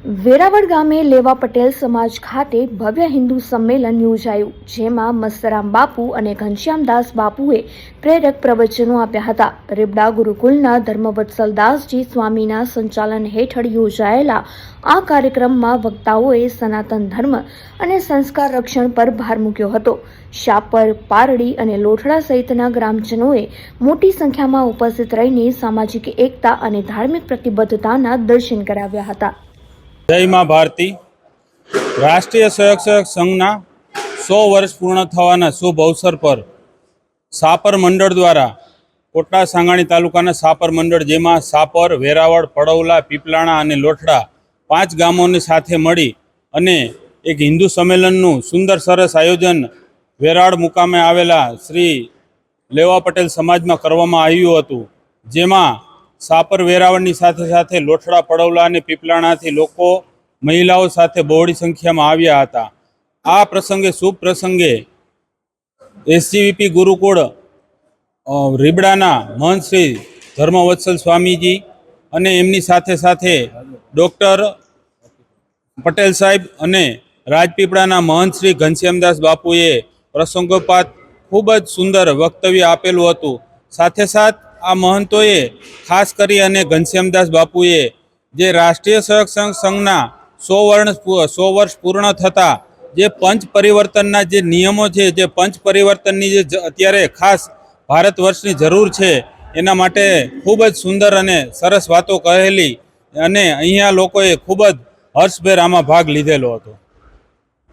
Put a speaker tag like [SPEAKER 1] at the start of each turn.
[SPEAKER 1] વેરાવળ ગામે લેવા પટેલ સમાજ ખાતે ભવ્ય હિન્દુ સંમેલન યોજાયું, જેમાં મસ્તરામ બાપુ અને ઘનશ્યામદાસ બાપુએ પ્રેરક પ્રવચનો આપ્યા હતા. રીબડા ગુરુકુલના ધર્મવત્સલદાસજી સ્વામીના સંચાલન હેઠળ યોજાયેલા આ કાર્યક્રમમાં વક્તાઓએ સનાતન ધર્મ અને સંસ્કાર રક્ષણ પર ભાર મૂક્યો હતો. શાપર, પારડી અને લોઠડા સહિતના ગ્રામજનોએ મોટી સંખ્યામાં ઉપસ્થિત રહીને સામાજિક એકતા અને ધાર્મિક પ્રતિબદ્ધતાના દર્શન કરાવ્યા હતા.
[SPEAKER 2] જય મા ભારતી. રાષ્ટ્રીય સ્વયંસેવક સંઘના 100 વર્ષ પૂર્ણ થવાના શુભ અવસર પર સાપર મંડળ દ્વારા કોટડા સાંગાણી તાલુકાના સાપર મંડળ, જેમાં સાપર, વેરાવળ, પડવલા, પીપલાણા અને લોઠડા 5 ગામોની સાથે મળી અને એક હિન્દુ સંમેલનનું સુંદર સરસ આયોજન વેરાવળ મુકામે આવેલા શ્રી લેવા પટેલ સમાજમાં કરવામાં આવ્યું હતું. જેમાં સાપર, વેરાવળની સાથે સાથે લોઠડા, પડવલા અને પીપલાણાથી લોકો, મહિલાઓ સાથે બહોળી સંખ્યામાં આવ્યા હતા. આ પ્રસંગે, શુભ પ્રસંગે, એસજીવીપી ગુરુકુળ રીબડાના મહંત શ્રી ધર્મવત્સલ સ્વામીજી અને એમની સાથે સાથે ડૉક્ટર પટેલ સાહેબ અને રાજપીપળાના મહંત શ્રી ઘનશ્યામદાસ બાપુએ પ્રસંગોપાત ખૂબ જ સુંદર વક્તવ્ય આપેલું હતું. સાથે સાથ આ મહંતોએ ખાસ કરી અને ઘનશ્યામદાસ બાપુએ જે રાષ્ટ્રીય સ્વયંસેવક સંઘના 100 વર્ષ પૂર્ણ થતાં જે પંચ પરિવર્તનના જે નિયમો છે, જે પંચ પરિવર્તનની જે અત્યારે ખાસ ભારત વર્ષની જરૂર છે, એના માટે ખૂબ જ સુંદર અને સરસ વાતો કહેલી અને અહીંયા લોકોએ ખૂબ જ હર્ષભેર આમાં ભાગ લીધેલો હતો.